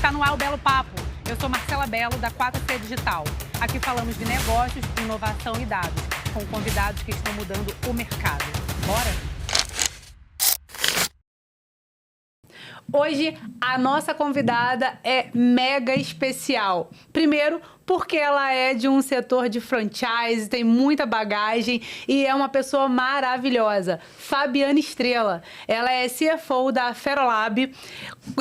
Está no ar o Belo Papo. Eu sou Marcela Belo, da 4C Digital. Aqui falamos de negócios, inovação e dados, com convidados que estão mudando o mercado. Bora? Hoje, a nossa convidada é mega especial. Primeiro, porque ela é de um setor de franchise, tem muita bagagem e é uma pessoa maravilhosa. Fabiana Estrela. Ela é CFO da Ferolab,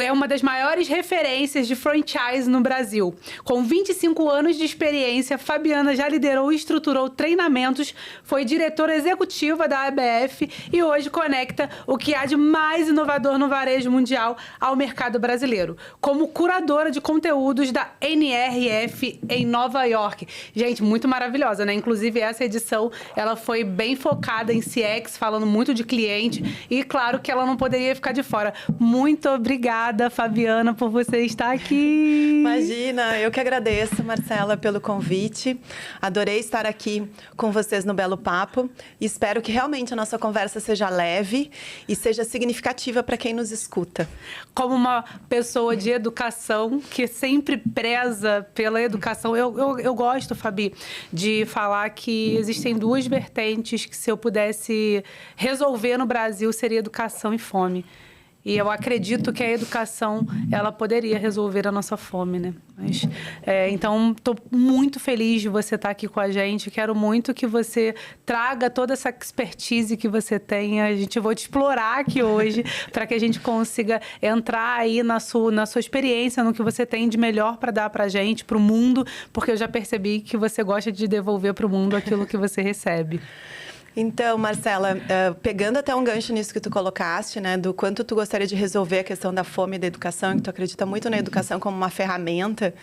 é uma das maiores referências de franchise no Brasil. Com 25 anos de experiência, Fabiana já liderou e estruturou treinamentos, foi diretora executiva da ABF e hoje conecta o que há de mais inovador no varejo mundial ao mercado brasileiro, como curadora de conteúdos da NRF em Nova York. Gente, muito maravilhosa, né? Inclusive, essa edição, ela foi bem focada em CX, falando muito de cliente e, claro, que ela não poderia ficar de fora. Muito obrigada, Fabiana, por você estar aqui. Imagina, eu que agradeço, Marcela, pelo convite. Adorei estar aqui com vocês no Belo Papo. Espero que realmente a nossa conversa seja leve e seja significativa para quem nos escuta. Como uma pessoa de educação que sempre preza pela educação, eu gosto, Fabi, de falar que existem duas vertentes que, se eu pudesse resolver no Brasil, seria educação e fome. E eu acredito que a educação, ela poderia resolver a nossa fome, né? Mas, então, estou muito feliz de você estar aqui com a gente. Quero muito que você traga toda essa expertise que você tem. Eu vou te explorar aqui hoje para que a gente consiga entrar aí na sua experiência, no que você tem de melhor para dar para a gente, para o mundo, porque eu já percebi que você gosta de devolver para o mundo aquilo que você recebe. Então, Marcela, pegando até um gancho nisso que tu colocaste, né, do quanto tu gostaria de resolver a questão da fome e da educação, que tu acredita muito na educação como uma ferramenta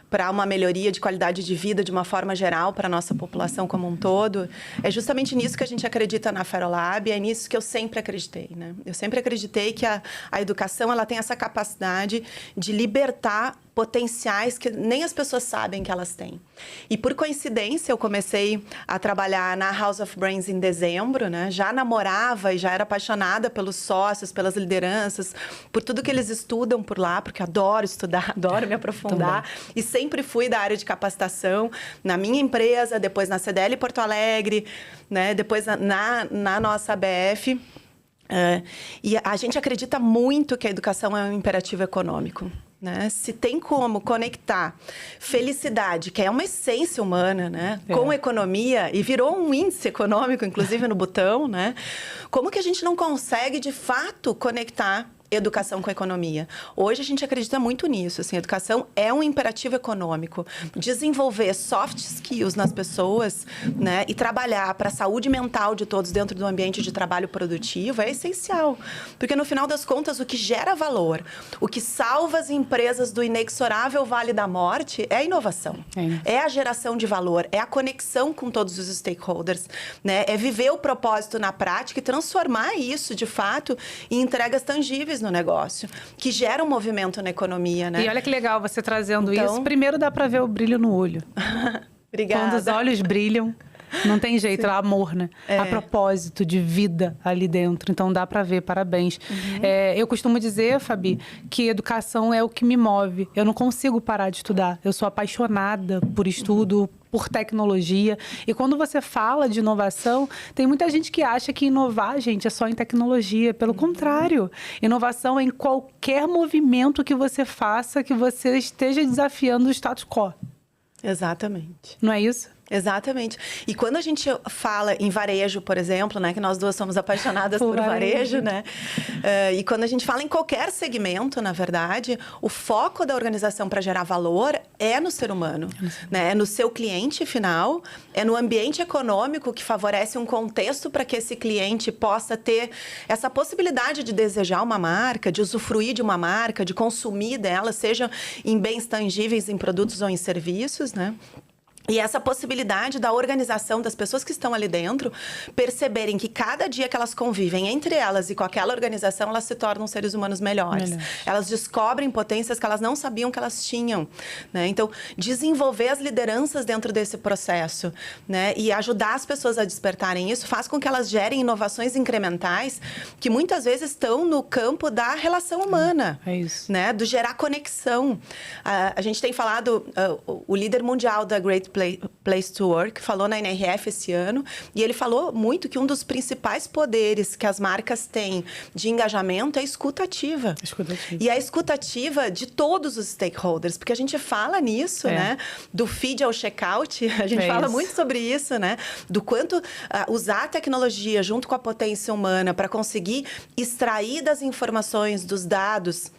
para uma melhoria de qualidade de vida de uma forma geral para a nossa população como um todo, é justamente nisso que a gente acredita na Ferolab, é nisso que eu sempre acreditei, né? Eu sempre acreditei que a educação, ela tem essa capacidade de libertar potenciais que nem as pessoas sabem que elas têm. E, por coincidência, eu comecei a trabalhar na House of Brains em dezembro, né? Já namorava e já era apaixonada pelos sócios, pelas lideranças, por tudo que eles estudam por lá, porque adoro estudar, adoro me aprofundar. E sempre fui da área de capacitação, na minha empresa, depois na CDL Porto Alegre, né? Depois na nossa ABF. E a gente acredita muito que a educação é um imperativo econômico. Né? Se tem como conectar felicidade, que é uma essência humana, né? Com economia, e virou um índice econômico, inclusive no Butão, né? Como que a gente não consegue, de fato, conectar educação com a economia? Hoje a gente acredita muito nisso, assim, educação é um imperativo econômico. Desenvolver soft skills nas pessoas, né, e trabalhar para a saúde mental de todos dentro do ambiente de trabalho produtivo é essencial, porque no final das contas o que gera valor, o que salva as empresas do inexorável vale da morte é a inovação, é a geração de valor, é a conexão com todos os stakeholders, né, é viver o propósito na prática e transformar isso de fato em entregas tangíveis no negócio, que gera um movimento na economia, né? E olha que legal você trazendo isso. Primeiro dá para ver o brilho no olho. Obrigada. Quando os olhos brilham, não tem jeito, é amor, né? A propósito de vida ali dentro. Então dá para ver, parabéns. Eu costumo dizer, Fabi, que educação é o que me move. Eu não consigo parar de estudar. Eu sou apaixonada por estudo, por tecnologia. E quando você fala de inovação, tem muita gente que acha que inovar, gente, é só em tecnologia. Pelo contrário, inovação é em qualquer movimento que você faça, que você esteja desafiando o status quo. Exatamente. Não é isso? Exatamente. E quando a gente fala em varejo, por exemplo, né, que nós duas somos apaixonadas por varejo, né? E quando a gente fala em qualquer segmento, na verdade, o foco da organização para gerar valor é no ser humano, né? É no seu cliente final, é no ambiente econômico que favorece um contexto para que esse cliente possa ter essa possibilidade de desejar uma marca, de usufruir de uma marca, de consumir dela, seja em bens tangíveis, em produtos ou em serviços, né? E essa possibilidade da organização das pessoas que estão ali dentro perceberem que cada dia que elas convivem entre elas e com aquela organização, elas se tornam seres humanos melhores. Elas descobrem potências que elas não sabiam que elas tinham, né? Então, desenvolver as lideranças dentro desse processo, né? E ajudar as pessoas a despertarem isso faz com que elas gerem inovações incrementais que muitas vezes estão no campo da relação humana. É isso. Né? Do gerar conexão. A gente tem falado, o líder mundial da Great Place to Work falou na NRF esse ano, e ele falou muito que um dos principais poderes que as marcas têm de engajamento é a escuta ativa. E a escuta ativa de todos os stakeholders, porque a gente fala nisso, né? Do feed ao checkout, a gente fala muito sobre isso, né? Do quanto usar a tecnologia junto com a potência humana para conseguir extrair das informações, dos dados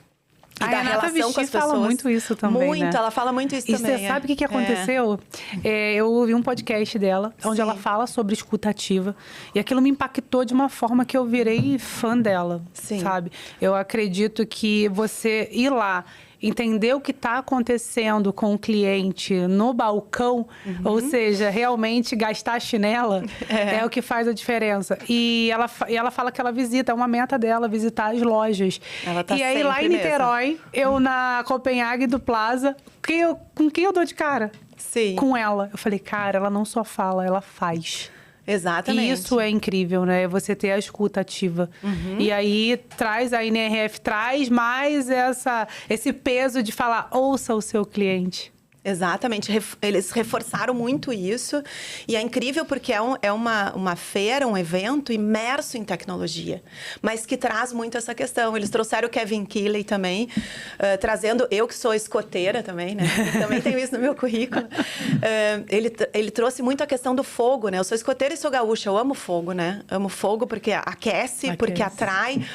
e da relação com as pessoas. Fala muito isso também, muito, né? Ela fala muito isso também. E você sabe o que aconteceu? Eu ouvi um podcast dela, onde ela fala sobre escuta ativa. E aquilo me impactou de uma forma que eu virei fã dela, sabe? Eu acredito que você ir lá, entender o que está acontecendo com o cliente no balcão, ou seja, realmente gastar a chinela, é o que faz a diferença. E ela fala que ela visita, é uma meta dela, visitar as lojas. Ela tá e aí, lá em Niterói, eu na Copenhague do Plaza, com quem eu dou de cara? Sim. Com ela. Eu falei, cara, ela não só fala, ela faz. Exatamente. E isso é incrível, né? Você ter a escuta ativa. E aí, a NRF traz mais esse peso de falar, ouça o seu cliente. Exatamente. Eles reforçaram muito isso. E é incrível porque é uma feira, um evento imerso em tecnologia. Mas que traz muito essa questão. Eles trouxeram o Kevin Keeley também, trazendo... Eu que sou escoteira também, né? Também tenho isso no meu currículo. Ele trouxe muito a questão do fogo, né? Eu sou escoteira e sou gaúcha. Eu amo fogo, né? Amo fogo porque aquece. Porque atrai.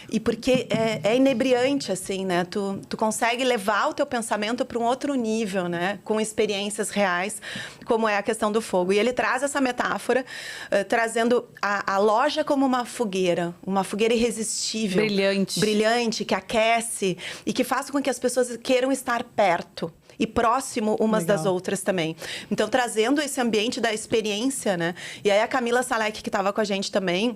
E porque é inebriante, assim, né? Tu consegue levar o teu pensamento para um outro nível, né? Com experiências reais, como é a questão do fogo. E ele traz essa metáfora, trazendo a loja como uma fogueira irresistível. Brilhante, que aquece e que faz com que as pessoas queiram estar perto. E próximo umas das outras também. Então, trazendo esse ambiente da experiência, né? E aí, a Camila Salek, que estava com a gente também,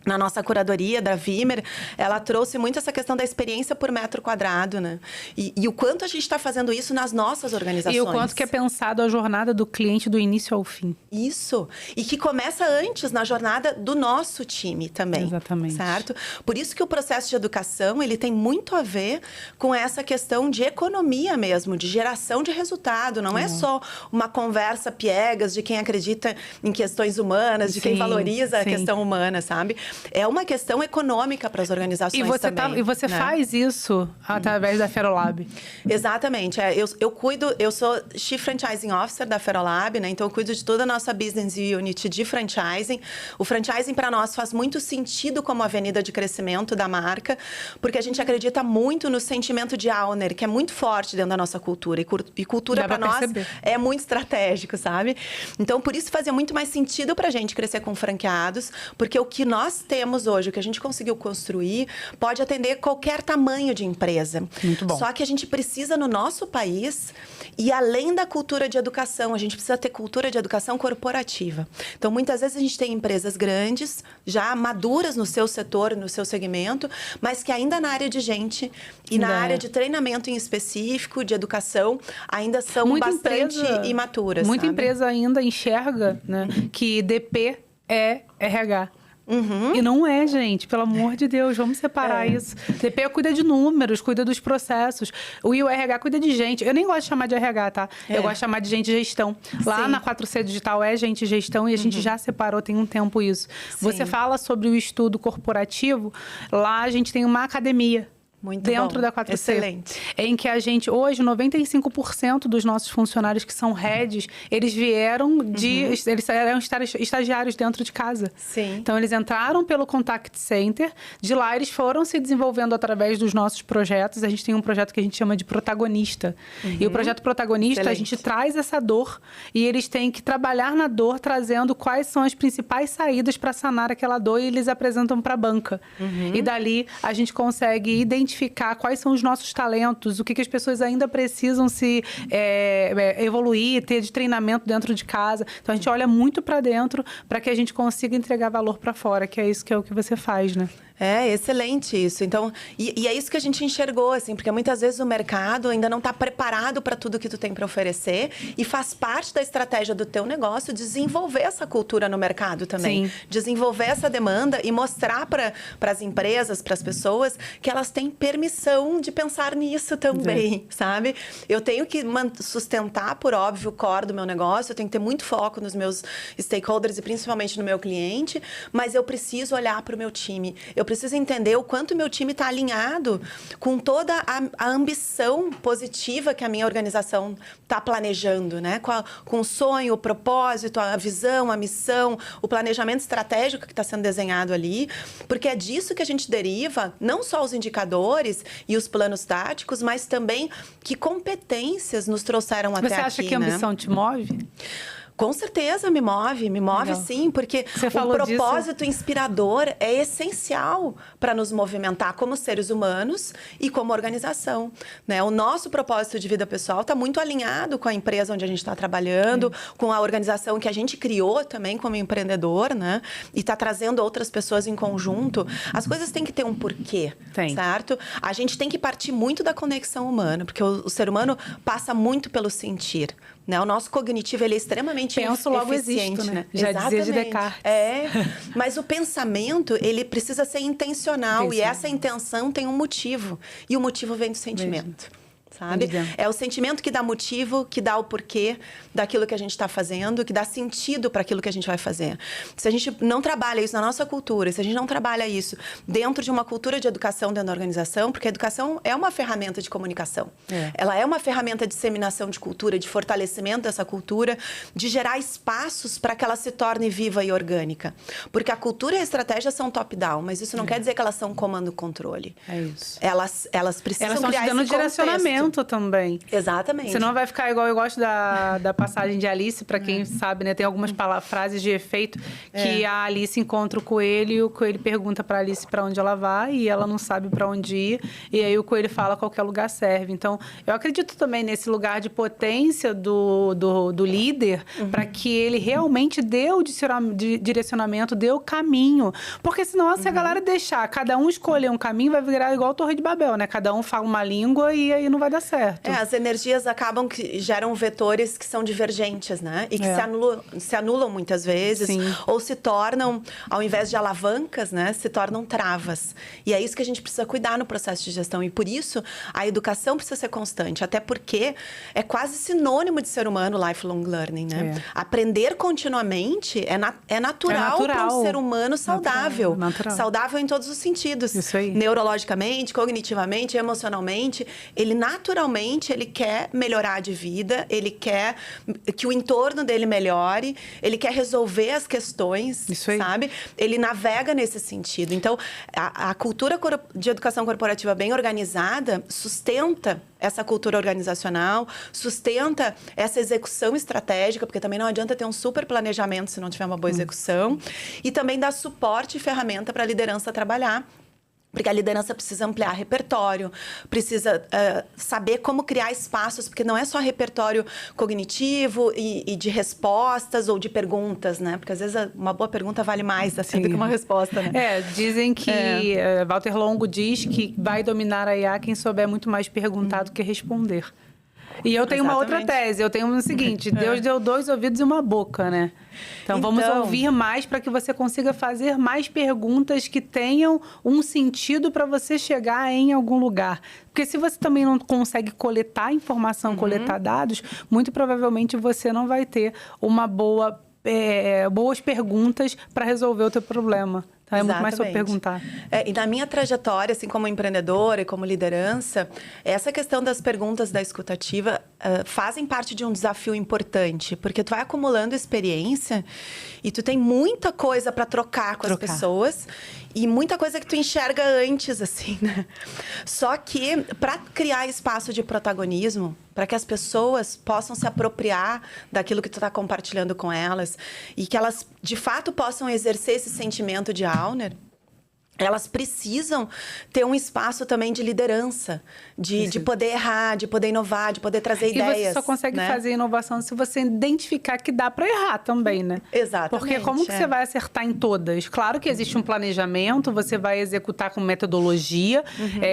na nossa curadoria da Vimer, ela trouxe muito essa questão da experiência por metro quadrado, né? E o quanto a gente está fazendo isso nas nossas organizações. E o quanto que é pensado a jornada do cliente do início ao fim. Isso. E que começa antes, na jornada do nosso time também. Exatamente. Certo? Por isso que o processo de educação, ele tem muito a ver com essa questão de economia mesmo, de geração de resultado. Não é só uma conversa piegas de quem acredita em questões humanas, de quem valoriza a questão humana, sabe? É uma questão econômica para as organizações também. E você faz isso através da Ferolab. Exatamente. Eu sou Chief Franchising Officer da Ferolab, né? Então, eu cuido de toda a nossa business unit de franchising. O franchising, para nós, faz muito sentido como avenida de crescimento da marca, porque a gente acredita muito no sentimento de owner, que é muito forte dentro da nossa cultura. E cultura, para nós, é muito estratégico, sabe? Então, por isso, fazia muito mais sentido para a gente crescer com franqueados, porque o que nós temos hoje, o que a gente conseguiu construir, pode atender qualquer tamanho de empresa. Muito bom. Só que a gente precisa, no nosso país, e além da cultura de educação, a gente precisa ter cultura de educação corporativa. Então, muitas vezes a gente tem empresas grandes, já maduras no seu setor, no seu segmento, mas que ainda na área de gente e na área de treinamento em específico, de educação, ainda são bastante imaturas. Muita empresa ainda enxerga, né, que DP é RH. E não é, gente. Pelo amor de Deus, vamos separar isso. DP cuida de números, cuida dos processos. O RH cuida de gente. Eu nem gosto de chamar de RH, tá? Eu gosto de chamar de gente gestão. Lá na 4C Digital é gente gestão e a gente já separou tem um tempo isso. Você fala sobre o estudo corporativo, lá a gente tem uma academia. Muito dentro bom. da 4C. Excelente. Em que a gente, hoje, 95% dos nossos funcionários que são heads, eles vieram eles eram estagiários dentro de casa. Sim. Então, eles entraram pelo Contact Center, de lá eles foram se desenvolvendo através dos nossos projetos. A gente tem um projeto que a gente chama de protagonista. E o projeto protagonista, a gente traz essa dor e eles têm que trabalhar na dor, trazendo quais são as principais saídas para sanar aquela dor e eles apresentam para a banca. E dali, a gente consegue identificar identificar quais são os nossos talentos, o que as pessoas ainda precisam se evoluir, ter de treinamento dentro de casa. Então, a gente olha muito para dentro para que a gente consiga entregar valor para fora, que é o que você faz, né? É, excelente isso. Então, e é isso que a gente enxergou, assim, porque muitas vezes o mercado ainda não está preparado para tudo que tu tem para oferecer e faz parte da estratégia do teu negócio desenvolver essa cultura no mercado também. Sim. Desenvolver essa demanda e mostrar para as empresas, para as pessoas, que elas têm permissão de pensar nisso também, sabe? Eu tenho que sustentar, por óbvio, o core do meu negócio, eu tenho que ter muito foco nos meus stakeholders e principalmente no meu cliente, mas eu preciso olhar para o meu time. Eu preciso entender o quanto meu time está alinhado com toda a ambição positiva que a minha organização está planejando, né? Com o sonho, o propósito, a visão, a missão, o planejamento estratégico que está sendo desenhado ali, porque é disso que a gente deriva não só os indicadores e os planos táticos, mas também que competências nos trouxeram até aqui. Você acha que a ambição te move? Com certeza me move Legal. sim, porque o propósito inspirador é essencial para nos movimentar como seres humanos e como organização, né? O nosso propósito de vida pessoal está muito alinhado com a empresa onde a gente está trabalhando, com a organização que a gente criou também como empreendedor, né? E está trazendo outras pessoas em conjunto. As coisas têm que ter um porquê, certo? A gente tem que partir muito da conexão humana, porque o ser humano passa muito pelo sentir, né? O nosso cognitivo ele é extremamente penso, logo eficiente, existo, né? Já dizia de Descartes. Mas o pensamento, ele precisa ser intencional. E essa intenção tem um motivo. E o motivo vem do sentimento. Sabe? É o sentimento que dá motivo, que dá o porquê daquilo que a gente está fazendo, que dá sentido para aquilo que a gente vai fazer. Se a gente não trabalha isso na nossa cultura, se a gente não trabalha isso dentro de uma cultura de educação dentro da organização, porque a educação é uma ferramenta de comunicação. Ela é uma ferramenta de disseminação de cultura, de fortalecimento dessa cultura, de gerar espaços para que ela se torne viva e orgânica. Porque a cultura e a estratégia são top-down, mas isso não quer dizer que elas são comando-controle. É isso. Elas precisam criar esse direcionamento também. Exatamente. Senão vai ficar igual, eu gosto da passagem de Alice, para quem sabe, né? Tem algumas frases de efeito que a Alice encontra o coelho e o coelho pergunta para Alice para onde ela vai e ela não sabe para onde ir. E aí o coelho fala qualquer lugar serve. Então, eu acredito também nesse lugar de potência do líder para que ele realmente dê o direcionamento, dê o caminho. Porque senão, se a galera deixar cada um escolher um caminho, vai virar igual a Torre de Babel, né? Cada um fala uma língua e aí não vai dar certo. As energias acabam que geram vetores que são divergentes, né? E que se anulam muitas vezes. Sim. Ou se tornam, ao invés de alavancas, né? Se tornam travas. E é isso que a gente precisa cuidar no processo de gestão. E por isso, a educação precisa ser constante. Até porque é quase sinônimo de ser humano lifelong learning, né? Aprender continuamente é natural para um ser humano saudável. Natural. Saudável em todos os sentidos. Isso aí. Neurologicamente, cognitivamente, emocionalmente. Ele naturalmente, ele quer melhorar de vida, ele quer que o entorno dele melhore, ele quer resolver as questões, sabe? Ele navega nesse sentido. Então, a cultura de educação corporativa bem organizada sustenta essa cultura organizacional, sustenta essa execução estratégica, porque também não adianta ter um super planejamento se não tiver uma boa execução, e também dá suporte e ferramenta para a liderança trabalhar. Porque a liderança precisa ampliar repertório, precisa saber como criar espaços, porque não é só repertório cognitivo e de respostas ou de perguntas, né? Porque às vezes uma boa pergunta vale mais assim, do que uma resposta, né? Dizem que Walter Longo diz que vai dominar a IA quem souber muito mais perguntar do que responder. E eu tenho uma outra tese, eu tenho o seguinte, Deus deu 2 ouvidos e uma boca, né? Então, vamos ouvir mais para que você consiga fazer mais perguntas que tenham um sentido para você chegar em algum lugar. Porque se você também não consegue coletar informação, coletar dados, muito provavelmente você não vai ter uma boas perguntas para resolver o teu problema. Então, é muito mais sobre perguntar. E na minha trajetória, assim, como empreendedora e como liderança, essa questão das perguntas da escutativa fazem parte de um desafio importante, porque tu vai acumulando experiência e tu tem muita coisa para trocar com as pessoas e muita coisa que tu enxerga antes, assim, né? Só que para criar espaço de protagonismo, para que as pessoas possam se apropriar daquilo que tu está compartilhando com elas e que elas, de fato, possam exercer esse sentimento de owner, elas precisam ter um espaço também de liderança, de poder errar, de poder inovar, de poder trazer ideias. E você só consegue fazer inovação se você identificar que dá para errar também, né? Exatamente. Porque como que você vai acertar em todas? Claro que existe um planejamento, você vai executar com metodologia.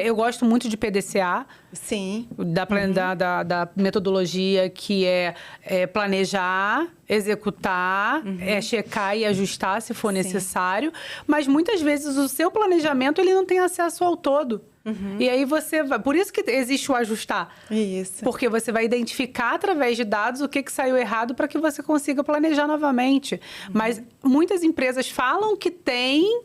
Eu gosto muito de PDCA. Sim. Da metodologia que é planejar, executar, checar e ajustar se for necessário. Mas muitas vezes o seu planejamento ele não tem acesso ao todo. E aí você vai... Por isso que existe o ajustar. Isso. Porque você vai identificar através de dados o que saiu errado para que você consiga planejar novamente. Mas muitas empresas falam que tem...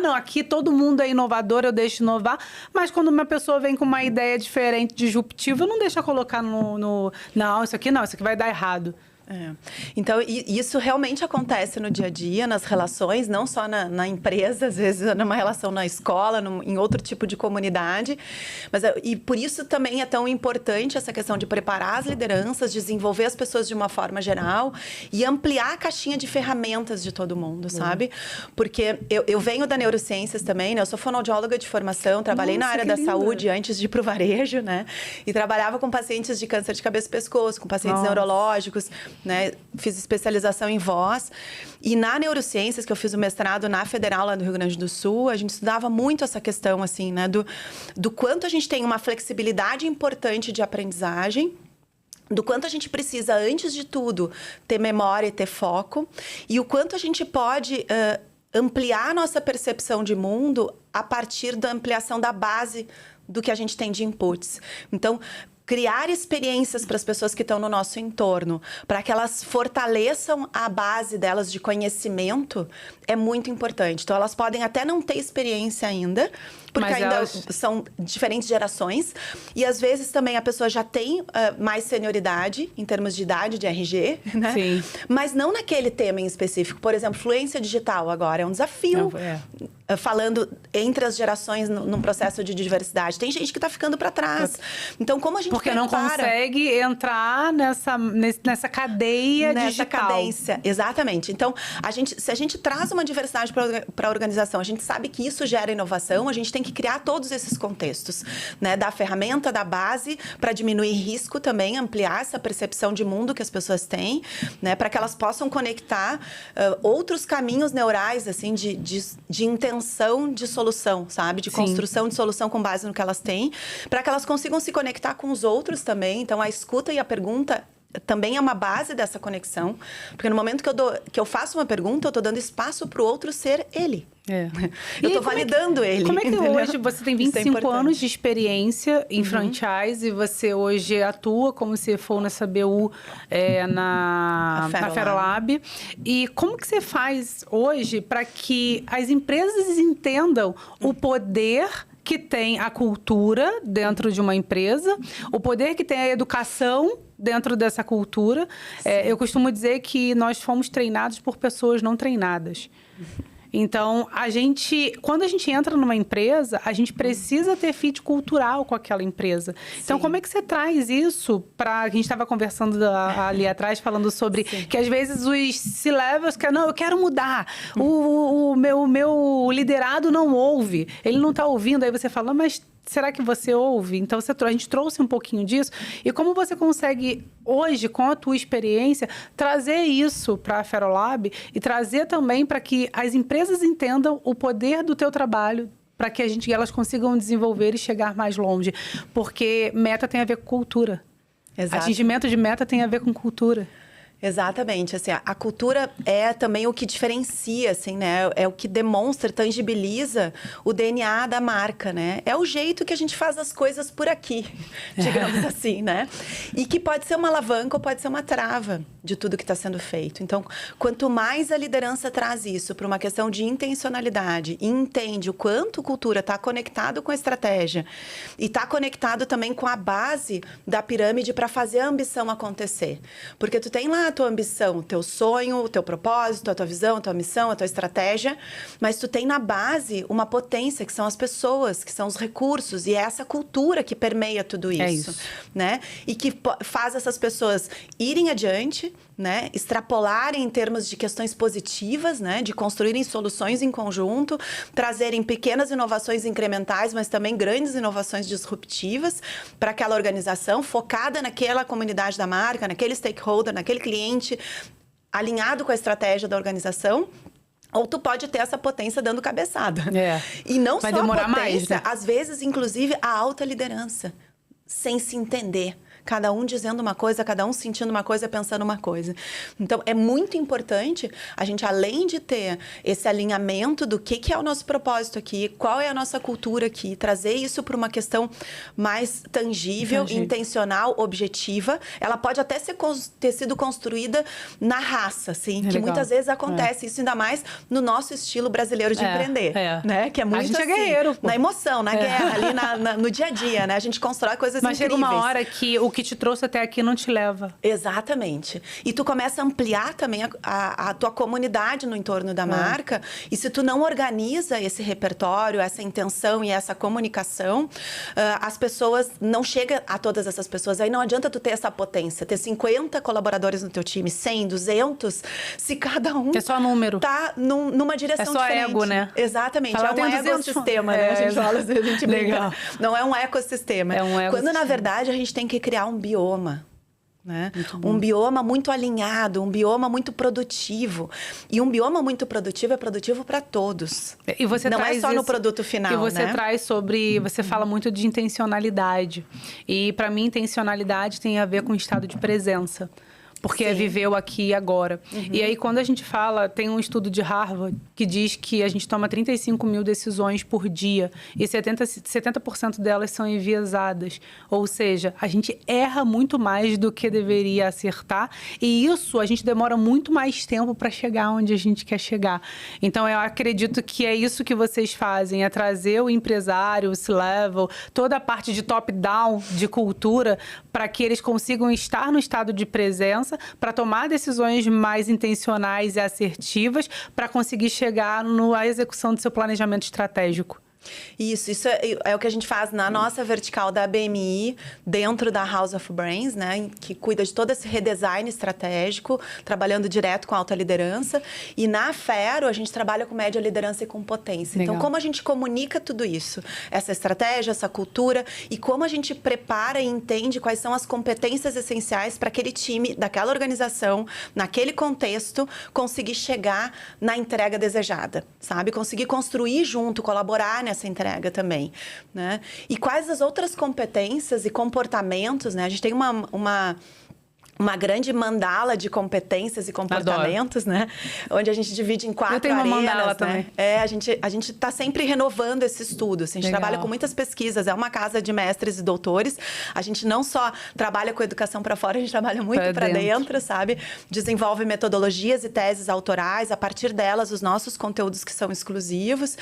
não, aqui todo mundo é inovador, eu deixo inovar. Mas quando uma pessoa vem com uma ideia diferente, disruptiva, não deixa colocar no... Não, isso aqui vai dar errado. Então, isso realmente acontece no dia a dia, nas relações, não só na empresa, às vezes numa relação na escola, em outro tipo de comunidade. E por isso também é tão importante essa questão de preparar as lideranças, desenvolver as pessoas de uma forma geral e ampliar a caixinha de ferramentas de todo mundo, sabe? Porque eu venho da neurociências também, né? Eu sou fonoaudióloga de formação, trabalhei na área da saúde antes de ir para o varejo, né? E trabalhava com pacientes de câncer de cabeça e pescoço, com pacientes neurológicos, né? Fiz especialização em voz. E na neurociências, que eu fiz o mestrado na Federal, lá do Rio Grande do Sul, a gente estudava muito essa questão, assim, né? Do quanto a gente tem uma flexibilidade importante de aprendizagem, do quanto a gente precisa, antes de tudo, ter memória e ter foco, e o quanto a gente pode ampliar a nossa percepção de mundo a partir da ampliação da base do que a gente tem de inputs. Então, criar experiências para as pessoas que estão no nosso entorno, para que elas fortaleçam a base delas de conhecimento, é muito importante. Então, elas podem até não ter experiência ainda, porque ainda são diferentes gerações. E, às vezes, também a pessoa já tem mais senioridade, em termos de idade, de RG, né? Sim. Mas não naquele tema em específico. Por exemplo, fluência digital agora é um desafio. Falando entre as gerações num processo de diversidade. Tem gente que está ficando para trás. Então, como a gente porque não consegue entrar nessa cadeia nessa digital. Cadência, exatamente. Então, se a gente traz uma diversidade para a organização, a gente sabe que isso gera inovação, a gente tem que criar todos esses contextos, né? Da ferramenta, da base, para diminuir risco também, ampliar essa percepção de mundo que as pessoas têm, né? Para que elas possam conectar outros caminhos neurais, assim, de intenção de solução, sabe? De construção de solução com base no que elas têm, para que elas consigam se conectar com os outros também. Então, a escuta e a pergunta também é uma base dessa conexão, porque no momento que eu faço uma pergunta, eu estou dando espaço para o outro ser ele. Eu estou validando ele. Como é que hoje você tem 25 anos de experiência em franchise e você hoje atua como CFO nessa BU na Ferolab. E como que você faz hoje para que as empresas entendam o poder que tem a cultura dentro de uma empresa, o poder que tem a educação dentro dessa cultura? Eu costumo dizer que nós fomos treinados por pessoas não treinadas. Então, quando a gente entra numa empresa, a gente precisa ter fit cultural com aquela empresa. Então, como é que você traz isso para... A gente estava conversando ali atrás, falando sobre que às vezes os C-levels não, eu quero mudar. O meu liderado não ouve. Ele não está ouvindo. Aí você fala, mas... Será que você ouve? Então, a gente trouxe um pouquinho disso. E como você consegue, hoje, com a tua experiência, trazer isso para a Ferolab e trazer também para que as empresas entendam o poder do teu trabalho, para que elas consigam desenvolver e chegar mais longe. Porque meta tem a ver com cultura. Exato. Atingimento de meta tem a ver com cultura. Exatamente, assim, a cultura é também o que diferencia, assim, né? É o que demonstra, tangibiliza o DNA da marca, né? É o jeito que a gente faz as coisas por aqui, digamos assim, né? E que pode ser uma alavanca ou pode ser uma trava de tudo que está sendo feito. Então, quanto mais a liderança traz isso para uma questão de intencionalidade e entende o quanto cultura está conectado com a estratégia e está conectado também com a base da pirâmide para fazer a ambição acontecer. Porque tu tem lá a tua ambição, o teu sonho, o teu propósito, a tua visão, a tua missão, a tua estratégia, mas tu tem na base uma potência, que são as pessoas, que são os recursos, e é essa cultura que permeia tudo isso, né? E que faz essas pessoas irem adiante, frente, né? Extrapolarem em termos de questões positivas, né? De construírem soluções em conjunto, trazerem pequenas inovações incrementais, mas também grandes inovações disruptivas para aquela organização, focada naquela comunidade da marca, naquele stakeholder, naquele cliente, alinhado com a estratégia da organização. Ou tu pode ter essa potência dando cabeçada. E não vai só demorar a potência, mais, né? às vezes, inclusive, a alta liderança, sem se entender. Cada um dizendo uma coisa, cada um sentindo uma coisa, pensando uma coisa. Então, é muito importante a gente, além de ter esse alinhamento do que é o nosso propósito aqui, qual é a nossa cultura aqui, trazer isso para uma questão mais tangível, intencional, objetiva. Ela pode até ter sido construída na raça, assim, que muitas vezes acontece. Isso ainda mais no nosso estilo brasileiro de empreender, né? Que é muito a gente assim, é guerreiro, pô. na emoção, na guerra, ali no dia a dia, né? A gente constrói coisas Mas incríveis. chega uma hora que o que te trouxe até aqui não te leva. Exatamente. E tu começa a ampliar também a tua comunidade no entorno da marca. E se tu não organiza esse repertório, essa intenção e essa comunicação, as pessoas, não chega a todas essas pessoas. Aí não adianta tu ter essa potência, ter 50 colaboradores no teu time, 100, 200, se cada um... É só número. Tá numa direção diferente. É só ego, né? Exatamente. Fala, é um ecossistema, né? A gente fala, a gente brinca. Não é um ecossistema. É um ecossistema. Quando, na verdade, a gente tem que criar um bioma. Né? Um bioma muito alinhado, um bioma muito produtivo. E um bioma muito produtivo é produtivo para todos. E você não traz é só isso, no produto final, e você né? traz sobre... Você fala muito de intencionalidade. E, para mim, intencionalidade tem a ver com estado de presença. Porque é viver o aqui e agora. E aí, quando a gente fala... Tem um estudo de Harvard que diz que a gente toma 35 mil decisões por dia. E 70% delas são enviesadas. Ou seja, a gente erra muito mais do que deveria acertar. E isso, a gente demora muito mais tempo para chegar onde a gente quer chegar. Então, eu acredito que é isso que vocês fazem. É trazer o empresário, o C-level, toda a parte de top-down, de cultura, para que eles consigam estar no estado de presença, para tomar decisões mais intencionais e assertivas, para conseguir chegar na execução do seu planejamento estratégico. Isso é o que a gente faz na nossa vertical da BMI, dentro da House of Brands, né? Que cuida de todo esse redesign estratégico, trabalhando direto com alta liderança. E na Fero, a gente trabalha com média liderança e com potência. Legal. Então, como a gente comunica tudo isso? Essa estratégia, essa cultura, e como a gente prepara e entende quais são as competências essenciais para aquele time, daquela organização, naquele contexto, conseguir chegar na entrega desejada, sabe? Conseguir construir junto, colaborar nessa entrega também, né? E quais as outras competências e comportamentos, né? A gente tem uma grande mandala de competências e comportamentos, né? Onde a gente divide em 4 arenas. Eu tenho uma mandala, né? Também. A gente está sempre renovando esse estudo. Assim, a gente trabalha com muitas pesquisas. É uma casa de mestres e doutores. A gente não só trabalha com educação para fora, a gente trabalha muito para dentro, sabe? Desenvolve metodologias e teses autorais. A partir delas, os nossos conteúdos que são exclusivos.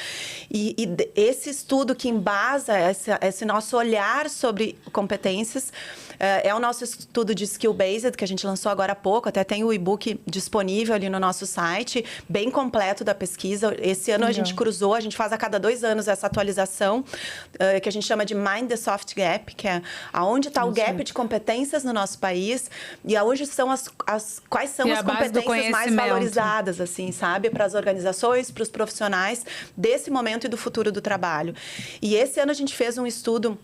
E esse estudo que embasa esse nosso olhar sobre competências é o nosso estudo de skill-based, que a gente lançou agora há pouco. Até tem o e-book disponível ali no nosso site, bem completo da pesquisa. Esse ano a gente cruzou, a gente faz a cada 2 anos essa atualização, que a gente chama de Mind the Soft Gap, que é aonde está o gap de competências no nosso país e aonde são quais são as competências mais valorizadas, assim, sabe? Para as organizações, para os profissionais desse momento e do futuro do trabalho. E esse ano a gente fez um estudo,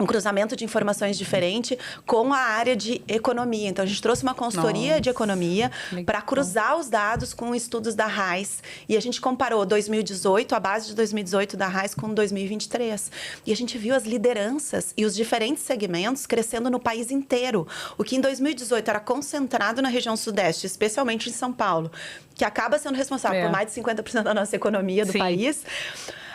um cruzamento de informações diferente com a área de economia. Então, a gente trouxe uma consultoria de economia para cruzar os dados com estudos da RAIS. E a gente comparou 2018, a base de 2018 da RAIS com 2023. E a gente viu as lideranças e os diferentes segmentos crescendo no país inteiro. O que em 2018 era concentrado na região sudeste, especialmente em São Paulo, que acaba sendo responsável por mais de 50% da nossa economia do país.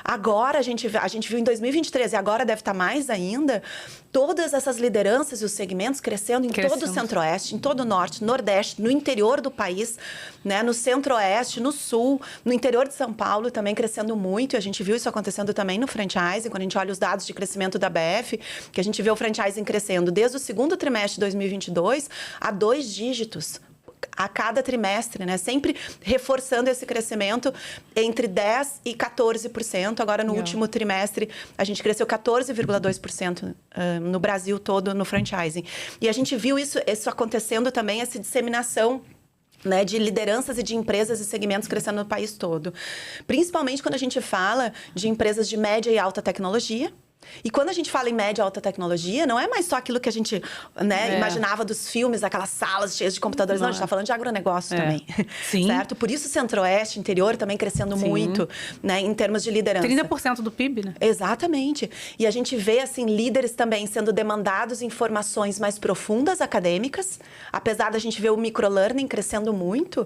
Agora, a gente viu em 2023, e agora deve estar mais ainda, todas essas lideranças e os segmentos crescendo em todo o Centro-Oeste, em todo o Norte, Nordeste, no interior do país, né? No Centro-Oeste, no Sul, no interior de São Paulo também crescendo muito. E a gente viu isso acontecendo também no franchising, quando a gente olha os dados de crescimento da BF, que a gente vê o franchising crescendo desde o segundo trimestre de 2022 a 2 dígitos. a cada trimestre, né? Sempre reforçando esse crescimento entre 10% e 14%. Agora, no último trimestre, a gente cresceu 14,2% no Brasil todo no franchising. E a gente viu isso acontecendo também, essa disseminação, né, de lideranças e de empresas e segmentos crescendo no país todo. Principalmente quando a gente fala de empresas de média e alta tecnologia. E quando a gente fala em média e alta tecnologia, não é mais só aquilo que a gente, né, imaginava dos filmes, aquelas salas cheias de computadores. Não, a gente está falando de agronegócio também. Sim. Certo? Por isso o Centro-Oeste, interior, também crescendo muito, né, em termos de liderança. 30% do PIB, né? Exatamente. E a gente vê, assim, líderes também sendo demandados informações mais profundas, acadêmicas. Apesar da gente ver o microlearning crescendo muito,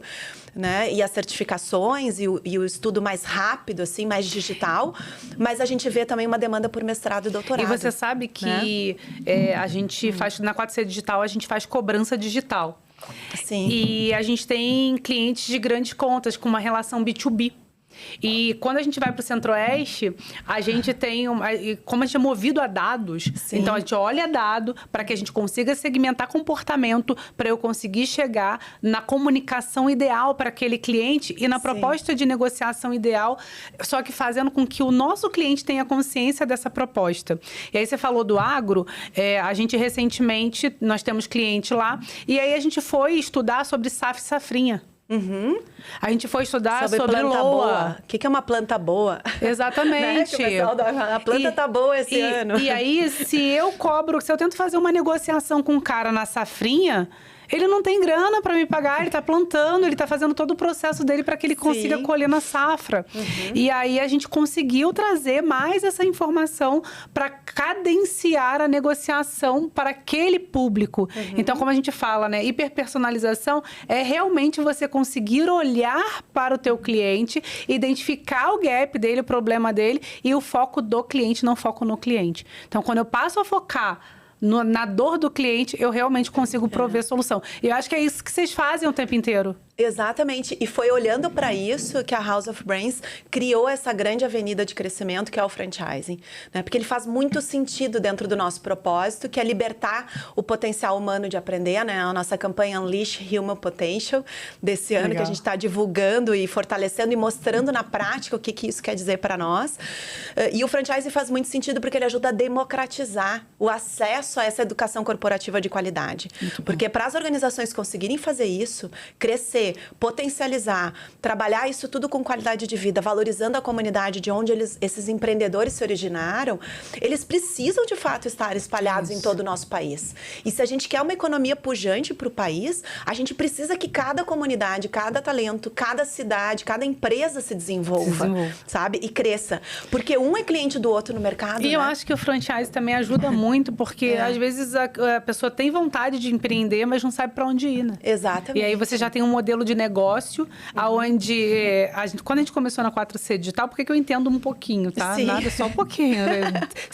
né? E as certificações e o estudo mais rápido, assim, mais digital. Mas a gente vê também uma demanda por mestrado e doutorado. E você sabe que a gente faz, na 4C Digital, a gente faz cobrança digital. Sim. E a gente tem clientes de grandes contas com uma relação B2B. E quando a gente vai para o Centro-Oeste, a gente tem, como a gente é movido a dados, Sim. então a gente olha dado para que a gente consiga segmentar comportamento, para eu conseguir chegar na comunicação ideal para aquele cliente e na proposta de negociação ideal, só que fazendo com que o nosso cliente tenha consciência dessa proposta. E aí você falou do agro, a gente recentemente, nós temos cliente lá, e aí a gente foi estudar sobre safra e safrinha. Uhum. A gente foi estudar sobre planta LOA. boa. O que é uma planta boa? Exatamente. Né? Que o pessoal a planta tá boa esse ano. E aí, se eu tento fazer uma negociação com um cara na safrinha, ele não tem grana para me pagar, ele tá plantando, ele tá fazendo todo o processo dele para que ele consiga colher na safra. E aí a gente conseguiu trazer mais essa informação para cadenciar a negociação para aquele público. Então, como a gente fala, né, hiperpersonalização é realmente você conseguir olhar para o teu cliente, identificar o gap dele, o problema dele e o foco do cliente, não foco no cliente. Então, quando eu passo a focar na dor do cliente, eu realmente consigo prover solução. E eu acho que é isso que vocês fazem o tempo inteiro. Exatamente. E foi olhando para isso que a House of Brands criou essa grande avenida de crescimento que é o franchising, né? Porque ele faz muito sentido dentro do nosso propósito, que é libertar o potencial humano de aprender, né? A nossa campanha Unleash Human Potential desse ano, que a gente está divulgando e fortalecendo e mostrando na prática o que isso quer dizer para nós. E o franchising faz muito sentido porque ele ajuda a democratizar o acesso a essa educação corporativa de qualidade. Porque para as organizações conseguirem fazer isso, crescer, potencializar, trabalhar isso tudo com qualidade de vida, valorizando a comunidade de onde esses empreendedores se originaram, eles precisam, de fato, estar espalhados em todo o nosso país. E se a gente quer uma economia pujante para o país, a gente precisa que cada comunidade, cada talento, cada cidade, cada empresa se desenvolva, sabe? E cresça. Porque um é cliente do outro no mercado, E eu acho que o franchise também ajuda muito, porque às vezes a pessoa tem vontade de empreender, mas não sabe para onde ir, né? Exatamente. E aí você já tem um modelo de negócio, onde quando a gente começou na 4C Digital, porque eu entendo um pouquinho, tá? Sim. Nada, só um pouquinho. Né?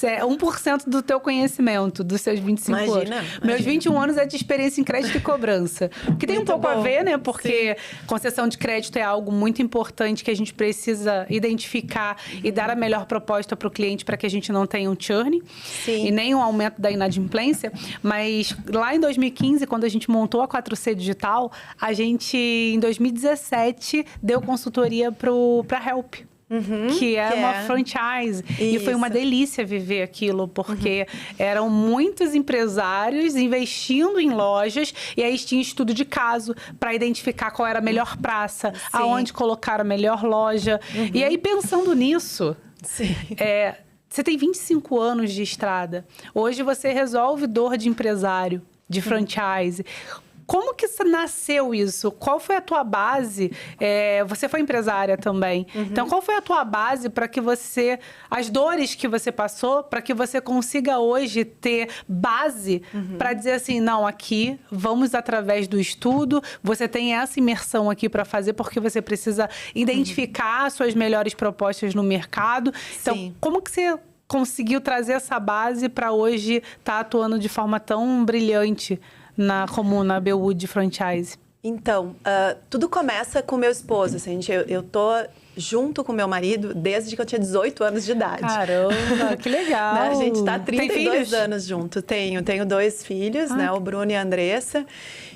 É 1% do teu conhecimento, dos seus 25 anos. Meus 21 anos é de experiência em crédito e cobrança. Que tem um pouco a ver, né? Porque concessão de crédito é algo muito importante que a gente precisa identificar e dar a melhor proposta para o cliente para que a gente não tenha um churn e nem um aumento da inadimplência. Mas lá em 2015, quando a gente montou a 4C Digital, a gente, em 2017, deu consultoria para Help. Que é uma franchise. E foi uma delícia viver aquilo, porque eram muitos empresários investindo em lojas, e aí tinha estudo de caso para identificar qual era a melhor praça, aonde colocar a melhor loja. E aí, pensando nisso, você tem 25 anos de estrada. Hoje você resolve dor de empresário, de franchise. Como que nasceu isso? Qual foi a tua base? Você foi empresária também. Então, qual foi a tua base para que você... As dores que você passou, para que você consiga hoje ter base para dizer assim, não, aqui, vamos através do estudo, você tem essa imersão aqui para fazer, porque você precisa identificar suas melhores propostas no mercado. Então, como que você conseguiu trazer essa base para hoje estar atuando de forma tão brilhante como na Bellwood Franchise? Então, tudo começa com o meu esposo, assim, eu tô junto com meu marido desde que eu tinha 18 anos de idade. Caramba, que legal! Né? A gente tá há Tem 32 filhos? anos junto. Tenho 2 filhos, né? O Bruno e a Andressa.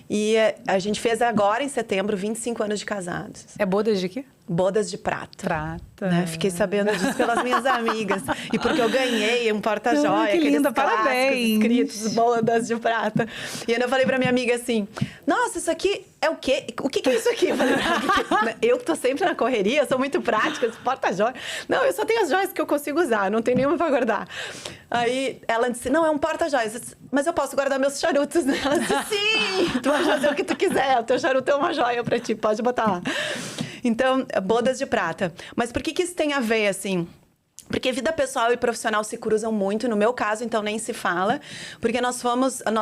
E a gente fez agora, em setembro, 25 anos de casados. É bodas de quê? Bodas de prata. Prata. Né? Fiquei sabendo disso pelas minhas amigas. E porque eu ganhei um porta-joia. Que linda, aqueles parabéns. escritos, bodas de prata. E aí eu falei pra minha amiga assim, nossa, isso aqui é o quê? O que é isso aqui? Eu falei, eu que tô sempre na correria, sou muito prática, esse porta-joia. Não, eu só tenho as joias que eu consigo usar, não tem nenhuma pra guardar. Aí ela disse, não, é um porta-joias. Mas eu posso guardar meus charutos, né? Ela disse, sim, tu vai fazer o que tu quiser, o teu charuto é uma joia pra ti, pode botar lá. Então, bodas de prata. Mas por que isso tem a ver, assim? Porque vida pessoal e profissional se cruzam muito. No meu caso, então, nem se fala. Porque nós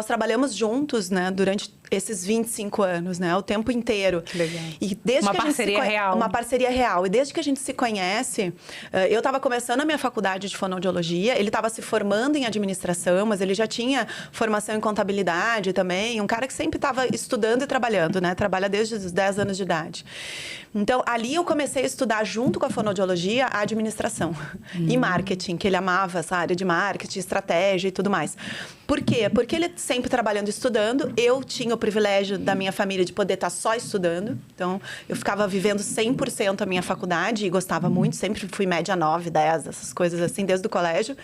trabalhamos juntos, né? Durante esses 25 anos, né? O tempo inteiro. Que legal. E desde Uma que a gente parceria real. Uma parceria real. E desde que a gente se conhece, eu estava começando a minha faculdade de fonoaudiologia, ele estava se formando em administração, mas ele já tinha formação em contabilidade também. Um cara que sempre estava estudando e trabalhando, né? Trabalha desde os 10 anos de idade. Então, ali eu comecei a estudar, junto com a fonoaudiologia, a administração e marketing, que ele amava essa área de marketing, estratégia e tudo mais. Por quê? Porque ele sempre trabalhando e estudando, eu tinha o privilégio da minha família de poder estar só estudando. Então, eu ficava vivendo 100% a minha faculdade e gostava muito, sempre fui média 9, 10, essas coisas assim, desde o colégio.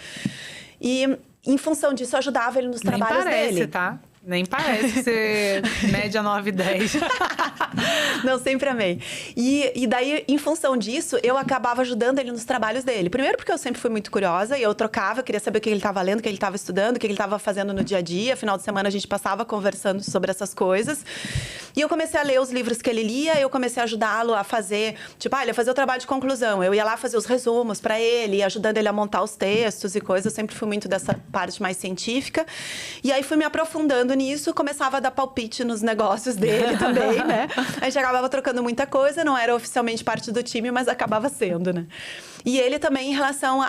E, em função disso, eu ajudava ele nos trabalhos dele. Nem parece, tá? Nem parece ser média 9, 10. Não, sempre amei. E daí, em função disso, eu acabava ajudando ele nos trabalhos dele. Primeiro porque eu sempre fui muito curiosa e eu trocava, queria saber o que ele estava lendo, o que ele estava estudando, o que ele estava fazendo no dia a dia. Final de semana a gente passava conversando sobre essas coisas. E eu comecei a ler os livros que ele lia, eu comecei a ajudá-lo a fazer, tipo, ele ia fazer o trabalho de conclusão. Eu ia lá fazer os resumos para ele, ajudando ele a montar os textos e coisas. Eu sempre fui muito dessa parte mais científica. E aí fui me aprofundando nisso, começava a dar palpite nos negócios dele também, né? A gente acabava trocando muita coisa, não era oficialmente parte do time, mas acabava sendo, né? E ele também em relação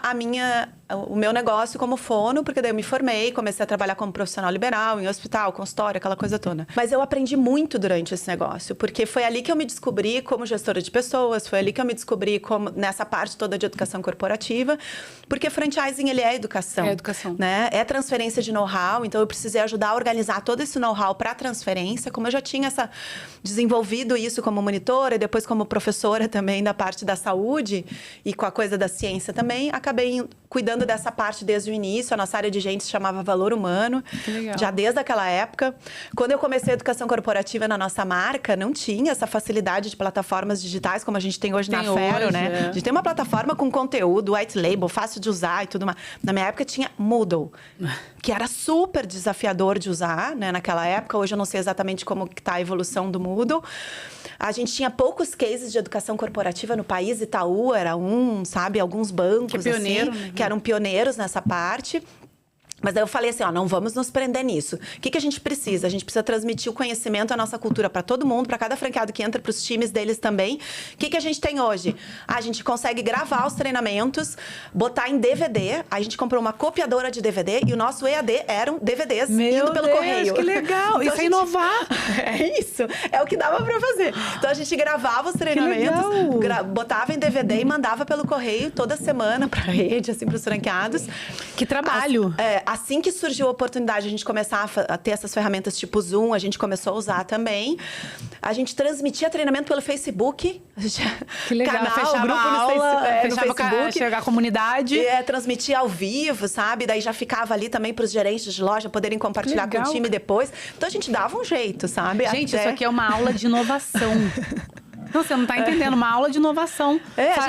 o meu negócio como fono, porque daí eu me formei, comecei a trabalhar como profissional liberal, em hospital, consultório, aquela coisa toda. Mas eu aprendi muito durante esse negócio, porque foi ali que eu me descobri como gestora de pessoas, foi ali que eu me descobri como nessa parte toda de educação corporativa, porque franchising, ele é educação. É educação. Né? É transferência de know-how, então eu precisei ajudar a organizar todo esse know-how para transferência, como eu já tinha desenvolvido isso como monitora e depois como professora também da parte da saúde e com a coisa da ciência também, acabei cuidando dessa parte desde o início. A nossa área de gente se chamava Valor Humano, já desde aquela época. Quando eu comecei a educação corporativa na nossa marca, não tinha essa facilidade de plataformas digitais como a gente tem hoje na Fero, né? A gente tem uma plataforma com conteúdo, white label, fácil de usar e tudo mais. Na minha época tinha Moodle, que era super desafiador de usar, né? Naquela época. Hoje eu não sei exatamente como está a evolução do Moodle. A gente tinha poucos cases de educação corporativa no país. Itaú era sabe? Alguns bancos, que pioneiro, assim, né? Que eram pioneiros nessa parte. Mas daí eu falei assim, não vamos nos prender nisso. O que a gente precisa? A gente precisa transmitir o conhecimento, a nossa cultura para todo mundo, para cada franqueado que entra, para os times deles também. O que a gente tem hoje? A gente consegue gravar os treinamentos, botar em DVD. A gente comprou uma copiadora de DVD e o nosso EAD eram DVDs indo pelo correio. Que legal! Então, isso é inovar! É isso. É o que dava para fazer. Então a gente gravava os treinamentos, botava em DVD e mandava pelo correio toda semana para a rede, assim, para os franqueados. Que trabalho! Assim que surgiu a oportunidade de a gente começar a ter essas ferramentas tipo Zoom, a gente começou a usar também. A gente transmitia treinamento pelo Facebook. Que legal, canal, fechava grupo aula, no Facebook. Chegar a comunidade. Transmitia ao vivo, sabe? Daí já ficava ali também para os gerentes de loja poderem compartilhar com o time depois. Então a gente dava um jeito, sabe? Gente, isso aqui é uma aula de inovação. Não, você não está entendendo. Uma aula de inovação.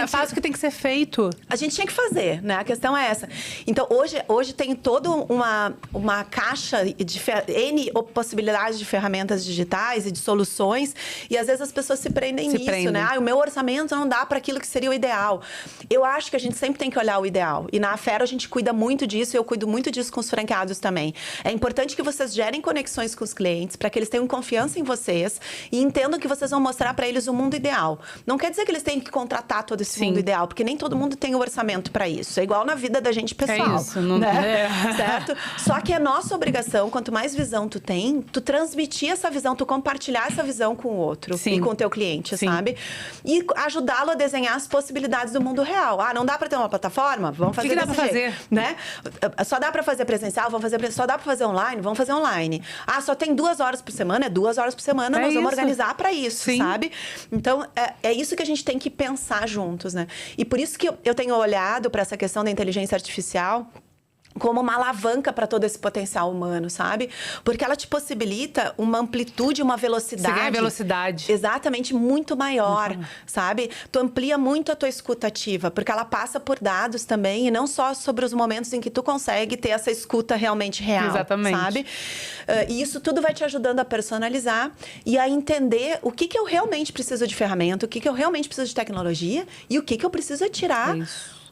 Faz o que tem que ser feito. A gente tinha que fazer, né? A questão é essa. Então, hoje tem toda uma caixa de N possibilidades de ferramentas digitais e de soluções. E, às vezes, as pessoas se prendem nisso, né? O meu orçamento não dá para aquilo que seria o ideal. Eu acho que a gente sempre tem que olhar o ideal. E na Fero a gente cuida muito disso e eu cuido muito disso com os franqueados também. É importante que vocês gerem conexões com os clientes para que eles tenham confiança em vocês e entendam que vocês vão mostrar para eles o mundo mundo ideal. Não quer dizer que eles têm que contratar todo esse mundo ideal, porque nem todo mundo tem o orçamento para isso. É igual na vida da gente pessoal. É isso, não né? Certo? Só que é nossa obrigação, quanto mais visão tu tem, tu transmitir essa visão, tu compartilhar essa visão com o outro e com o teu cliente, sabe? E ajudá-lo a desenhar as possibilidades do mundo real. Ah, não dá para ter uma plataforma? Vamos fazer desse jeito, né? Só dá para fazer presencial? Vamos fazer presencial. Só dá para fazer online? Vamos fazer online. Ah, só tem 2 horas por semana? É 2 horas por semana, nós vamos organizar para isso, sabe? Então, é isso que a gente tem que pensar juntos, né? E por isso que eu tenho olhado para essa questão da inteligência artificial como uma alavanca para todo esse potencial humano, sabe? Porque ela te possibilita uma amplitude, uma velocidade. Você ganha velocidade. Exatamente, muito maior, sabe? Tu amplia muito a tua escuta ativa, porque ela passa por dados também, e não só sobre os momentos em que tu consegue ter essa escuta realmente real, exatamente, sabe? E isso tudo vai te ajudando a personalizar e a entender o que eu realmente preciso de ferramenta, o que eu realmente preciso de tecnologia e o que eu preciso tirar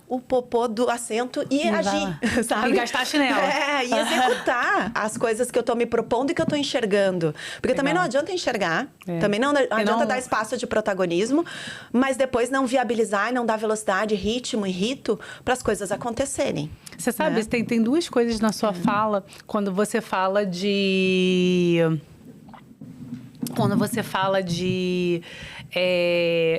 o popô do assento e agir, sabe? E gastar a chinela. E executar as coisas que eu tô me propondo e que eu tô enxergando. Porque também não adianta enxergar, também não adianta dar espaço de protagonismo, mas depois não viabilizar e não dar velocidade, ritmo e rito para as coisas acontecerem. Você sabe, tem 2 coisas na sua fala, quando você fala de...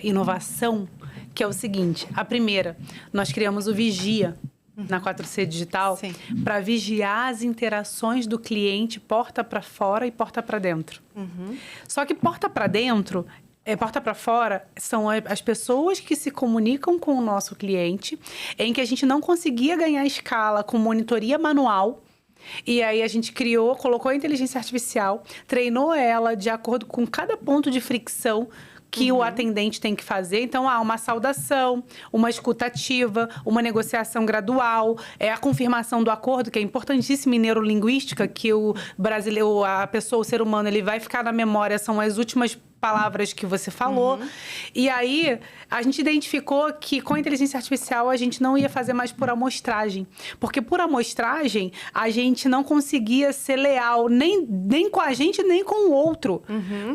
inovação, que é o seguinte: a primeira, nós criamos o Vigia na 4C Digital para vigiar as interações do cliente porta para fora e porta para dentro. Só que porta para dentro, porta para fora, são as pessoas que se comunicam com o nosso cliente, em que a gente não conseguia ganhar escala com monitoria manual. E aí a gente colocou a inteligência artificial, treinou ela de acordo com cada ponto de fricção que o atendente tem que fazer. Então, uma saudação, uma escutativa, uma negociação gradual, a confirmação do acordo, que é importantíssimo em neurolinguística, que o brasileiro, o ser humano, ele vai ficar na memória, são as últimas palavras que você falou. E aí, a gente identificou que com a inteligência artificial a gente não ia fazer mais por amostragem. Porque por amostragem, a gente não conseguia ser leal nem com a gente, nem com o outro.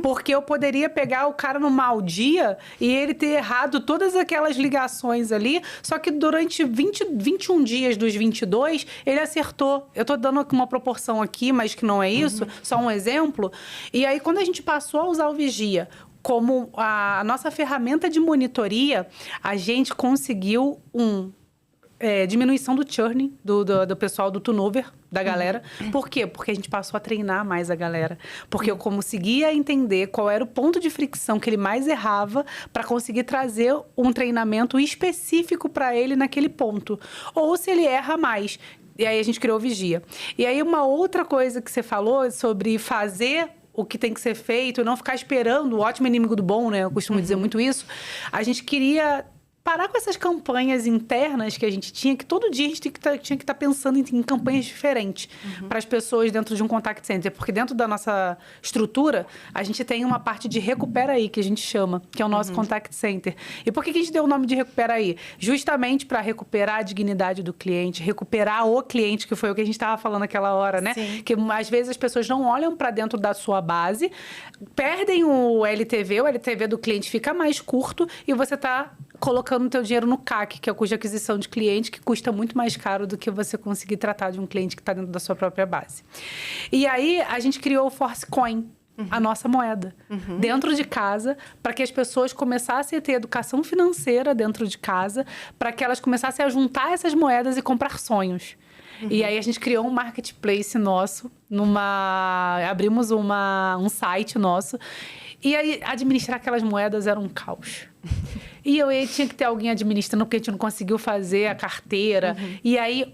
Porque eu poderia pegar o cara no mau dia e ele ter errado todas aquelas ligações ali, só que durante 21 dias dos 22, ele acertou. Eu tô dando uma proporção aqui, mas que não é isso, só um exemplo. E aí, quando a gente passou a usar o Vigia como a nossa ferramenta de monitoria, a gente conseguiu diminuição do churn do pessoal, do turnover da galera. Por quê? Porque a gente passou a treinar mais a galera. Porque eu conseguia entender qual era o ponto de fricção que ele mais errava para conseguir trazer um treinamento específico para ele naquele ponto. Ou se ele erra mais. E aí a gente criou o Vigia. E aí uma outra coisa que você falou sobre fazer o que tem que ser feito, e não ficar esperando, o ótimo inimigo do bom, né? Eu costumo dizer muito isso. A gente queria parar com essas campanhas internas que a gente tinha, que todo dia a gente tinha que estar pensando em campanhas diferentes para as pessoas dentro de um contact center. Porque dentro da nossa estrutura, a gente tem uma parte de Recupera Aí, que a gente chama, que é o nosso contact center. E por que a gente deu o nome de Recupera Aí? Justamente para recuperar a dignidade do cliente, recuperar o cliente, que foi o que a gente estava falando naquela hora, né? Sim. Que às vezes as pessoas não olham para dentro da sua base, perdem o LTV do cliente fica mais curto e você está colocando o teu dinheiro no CAC, que é o custo de aquisição de cliente, que custa muito mais caro do que você conseguir tratar de um cliente que está dentro da sua própria base. E aí, a gente criou o ForceCoin, a nossa moeda, dentro de casa, para que as pessoas começassem a ter educação financeira dentro de casa, para que elas começassem a juntar essas moedas e comprar sonhos. E aí, a gente criou um marketplace nosso, abrimos um site nosso, e aí, administrar aquelas moedas era um caos. E eu tinha que ter alguém administrando, porque a gente não conseguiu fazer a carteira. E aí,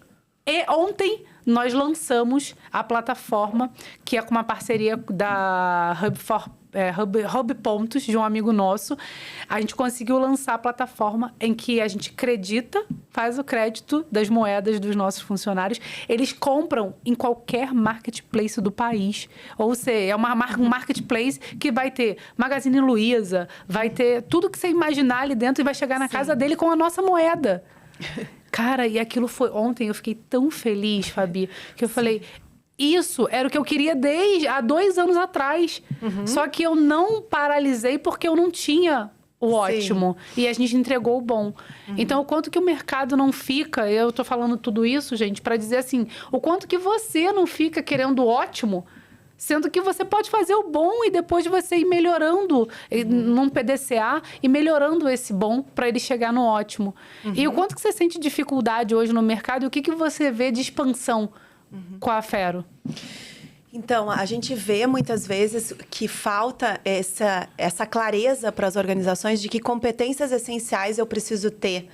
ontem, nós lançamos a plataforma, que é com uma parceria da Hub Pontos, de um amigo nosso. A gente conseguiu lançar a plataforma em que a gente faz o crédito das moedas dos nossos funcionários. Eles compram em qualquer marketplace do país. Ou seja, é um marketplace que vai ter Magazine Luiza, vai ter tudo que você imaginar ali dentro e vai chegar na casa dele com a nossa moeda. Cara, e aquilo foi... Ontem eu fiquei tão feliz, Fabi, que eu falei... Isso era o que eu queria desde há 2 anos atrás. Só que eu não paralisei porque eu não tinha o ótimo. E a gente entregou o bom. Então, o quanto que o mercado não fica... Eu tô falando tudo isso, gente, para dizer assim... O quanto que você não fica querendo o ótimo... Sendo que você pode fazer o bom e depois você ir melhorando num PDCA e melhorando esse bom para ele chegar no ótimo. E o quanto que você sente dificuldade hoje no mercado e o que você vê de expansão com a Afero? Então, a gente vê muitas vezes que falta essa clareza para as organizações de que competências essenciais eu preciso ter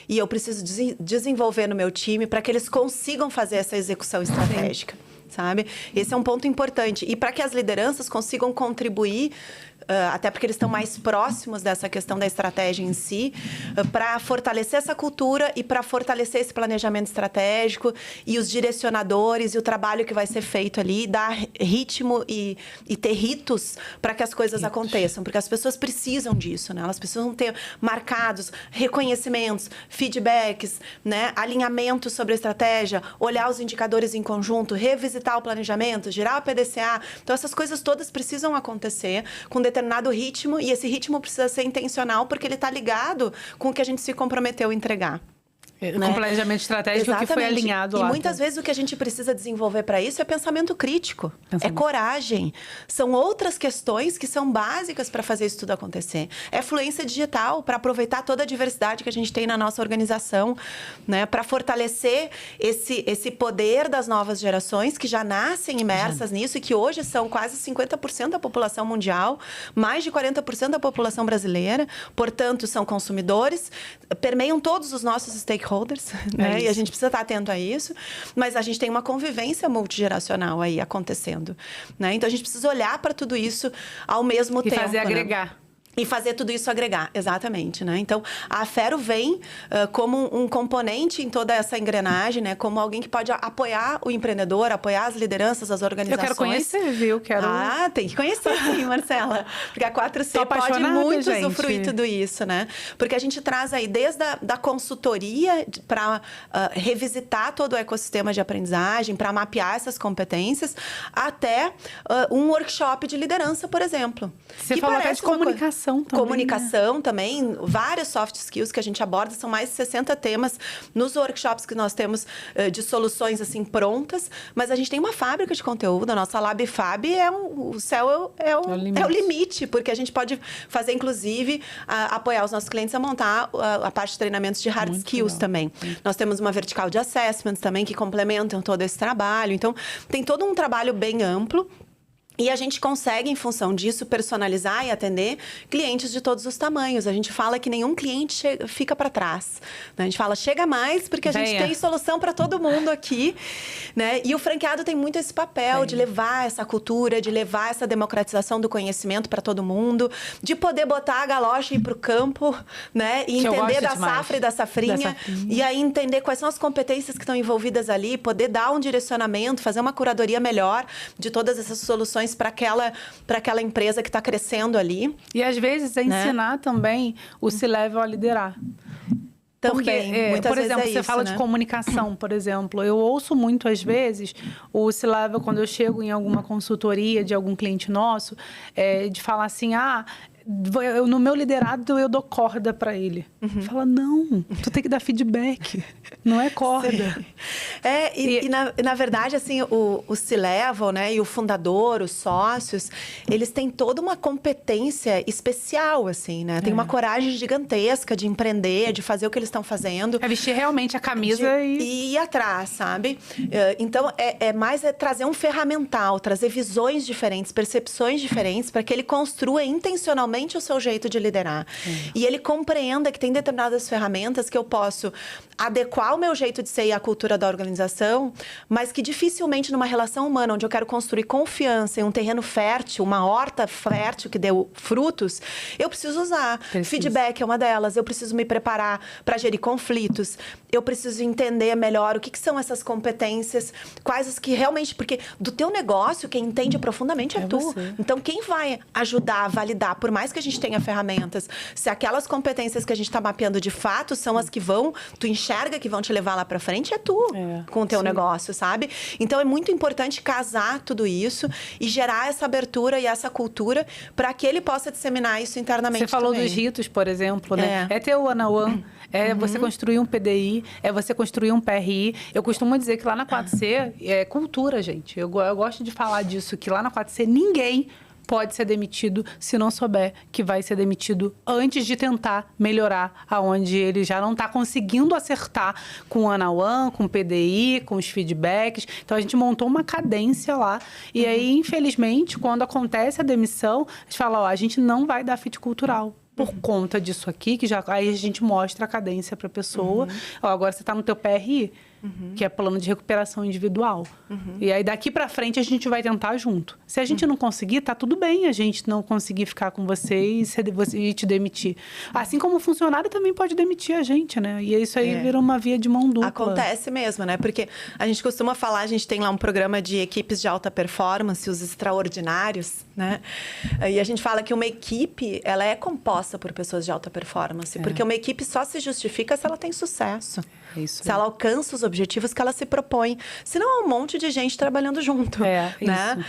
e eu preciso desenvolver no meu time para que eles consigam fazer essa execução estratégica. Sabe? Esse é um ponto importante. E para que as lideranças consigam contribuir, até porque eles estão mais próximos dessa questão da estratégia em si, para fortalecer essa cultura e para fortalecer esse planejamento estratégico e os direcionadores e o trabalho que vai ser feito ali, dar ritmo e ter ritos para que as coisas aconteçam. Porque as pessoas precisam disso, né? Elas precisam ter marcados reconhecimentos, feedbacks, né? Alinhamento sobre a estratégia, olhar os indicadores em conjunto, revisitar o planejamento, girar o PDCA. Então, essas coisas todas precisam acontecer com determinado ritmo, e esse ritmo precisa ser intencional porque ele está ligado com o que a gente se comprometeu a entregar. Com o planejamento estratégico. Exatamente. Que foi alinhado lá. E muitas vezes o que a gente precisa desenvolver para isso é pensamento crítico, é coragem. São outras questões que são básicas para fazer isso tudo acontecer. É fluência digital, para aproveitar toda a diversidade que a gente tem na nossa organização, né? Para fortalecer esse poder das novas gerações que já nascem imersas nisso e que hoje são quase 50% da população mundial, mais de 40% da população brasileira, portanto, são consumidores, permeiam todos os nossos stakeholders, né? E a gente precisa estar atento a isso, mas a gente tem uma convivência multigeracional aí acontecendo, né? Então a gente precisa olhar para tudo isso ao mesmo tempo. E fazer agregar. Né? E fazer tudo isso agregar, exatamente, né? Então, a Afero vem como um componente em toda essa engrenagem, né? Como alguém que pode apoiar o empreendedor, apoiar as lideranças, as organizações. Eu quero conhecer, viu? Tem que conhecer, sim, Marcela. Porque a 4C pode muito usufruir tudo isso, né? Porque a gente traz aí desde a consultoria para revisitar todo o ecossistema de aprendizagem, para mapear essas competências, até um workshop de liderança, por exemplo. Você falou até de comunicação. Comunicação também, vários soft skills que a gente aborda, são mais de 60 temas nos workshops que nós temos de soluções assim prontas, mas a gente tem uma fábrica de conteúdo, a nossa Lab Fab o céu é o limite, porque a gente pode fazer, inclusive, apoiar os nossos clientes a montar a parte de treinamentos de hard skills também. Nós temos uma vertical de assessments também que complementam todo esse trabalho, então tem todo um trabalho bem amplo. E a gente consegue, em função disso, personalizar e atender clientes de todos os tamanhos. A gente fala que nenhum cliente fica para trás. A gente fala, chega mais, porque a gente tem solução para todo mundo aqui, né? E o franqueado tem muito esse papel de levar essa cultura, de levar essa democratização do conhecimento para todo mundo, de poder botar a galocha e ir para o campo, né? E entender da safra e da safrinha. E aí entender quais são as competências que estão envolvidas ali, poder dar um direcionamento, fazer uma curadoria melhor de todas essas soluções para aquela empresa que está crescendo ali. E às vezes é ensinar também o C-Level a liderar. Também, por exemplo, você fala de comunicação, por exemplo. Eu ouço muito, às vezes, o C-Level, quando eu chego em alguma consultoria de algum cliente nosso, de falar assim, no meu liderado eu dou corda para ele. Fala, não, tu tem que dar feedback, não é corda. Na verdade, assim, o C-Level, né, e o fundador, os sócios, eles têm toda uma competência especial, assim, né? Tem uma coragem gigantesca de empreender, de fazer o que eles estão fazendo. É vestir realmente a camisa e ir atrás, sabe? Então, mais trazer um ferramental, trazer visões diferentes, percepções diferentes, para que ele construa intencionalmente o seu jeito de liderar. E ele compreenda que tem determinadas ferramentas que eu posso adequar o meu jeito de ser e a cultura da organização, mas que dificilmente numa relação humana, onde eu quero construir confiança em um terreno fértil, uma horta fértil que deu frutos, eu preciso usar. Feedback é uma delas. Eu preciso me preparar para gerir conflitos. Eu preciso entender melhor o que são essas competências, quais as que realmente... Porque do teu negócio, quem entende profundamente é tu. Você. Então, quem vai ajudar a validar, por mais mais que a gente tenha ferramentas, se aquelas competências que a gente está mapeando de fato são as que tu enxerga que vão te levar lá para frente, é tu com o teu negócio, sabe? Então é muito importante casar tudo isso e gerar essa abertura e essa cultura para que ele possa disseminar isso internamente. Você falou também. dos ritos, por exemplo, né? É ter o one-on-one, é você construir um PDI, é você construir um PRI. Eu costumo dizer que lá na 4C é cultura, gente. Eu gosto de falar disso, que lá na 4C ninguém pode ser demitido se não souber que vai ser demitido antes de tentar melhorar aonde ele já não está conseguindo acertar com o one-on-one, com o PDI, com os feedbacks. Então, a gente montou uma cadência lá. E aí, infelizmente, quando acontece a demissão, a gente fala, a gente não vai dar fit cultural. Por conta disso aqui, que já aí a gente mostra a cadência para a pessoa. Agora você está no teu PRI, que é plano de recuperação individual. E aí, daqui para frente, a gente vai tentar junto. Se a gente não conseguir, tá tudo bem a gente não conseguir ficar com você e te demitir. Assim como o funcionário também pode demitir a gente, né? E isso aí vira uma via de mão dupla. Acontece mesmo, né? Porque a gente costuma falar, a gente tem lá um programa de equipes de alta performance, os extraordinários, né? E a gente fala que uma equipe, ela é composta por pessoas de alta performance. Porque uma equipe só se justifica se ela tem sucesso. Isso. Se ela alcança os objetivos que ela se propõe. Senão é um monte de gente trabalhando junto. Né?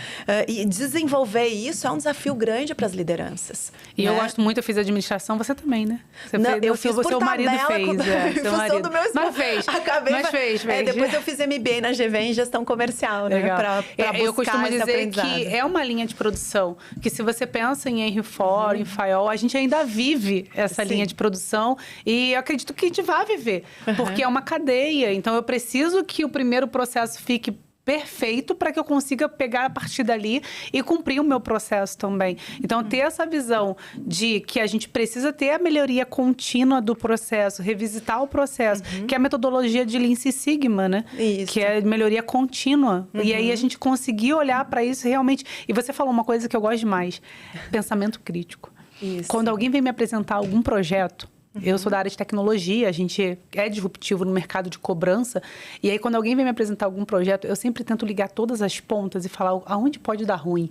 E desenvolver isso é um desafio grande para as lideranças. E eu gosto muito, eu fiz administração, você também, né? Você não, fez, eu fiz por seu marido tabela, fez. Seu marido. Do meu Mas fez. Mas fez. Depois eu fiz MBA na GV em gestão comercial, né? Pra buscar eu costumo dizer aprendizado. que é uma linha de produção. Que se você pensa em Henry Ford, em Fayol, a gente ainda vive essa linha de produção. E eu acredito que a gente vai viver. Porque é uma cadeia. Então, eu preciso que o primeiro processo fique perfeito para que eu consiga pegar a partir dali e cumprir o meu processo também. Então, ter essa visão de que a gente precisa ter a melhoria contínua do processo, revisitar o processo, que é a metodologia de Lean Six Sigma, né? Isso. Que é melhoria contínua. E aí, a gente conseguir olhar para isso realmente... E você falou uma coisa que eu gosto demais. Pensamento crítico. Isso. Quando alguém vem me apresentar algum projeto, eu sou da área de tecnologia, a gente é disruptivo no mercado de cobrança. E aí, quando alguém vem me apresentar algum projeto, eu sempre tento ligar todas as pontas e falar aonde pode dar ruim.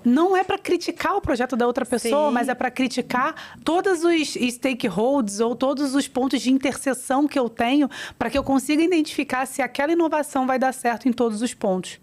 Não é para criticar o projeto da outra pessoa, mas é para criticar todos os stakeholders ou todos os pontos de interseção que eu tenho para que eu consiga identificar se aquela inovação vai dar certo em todos os pontos.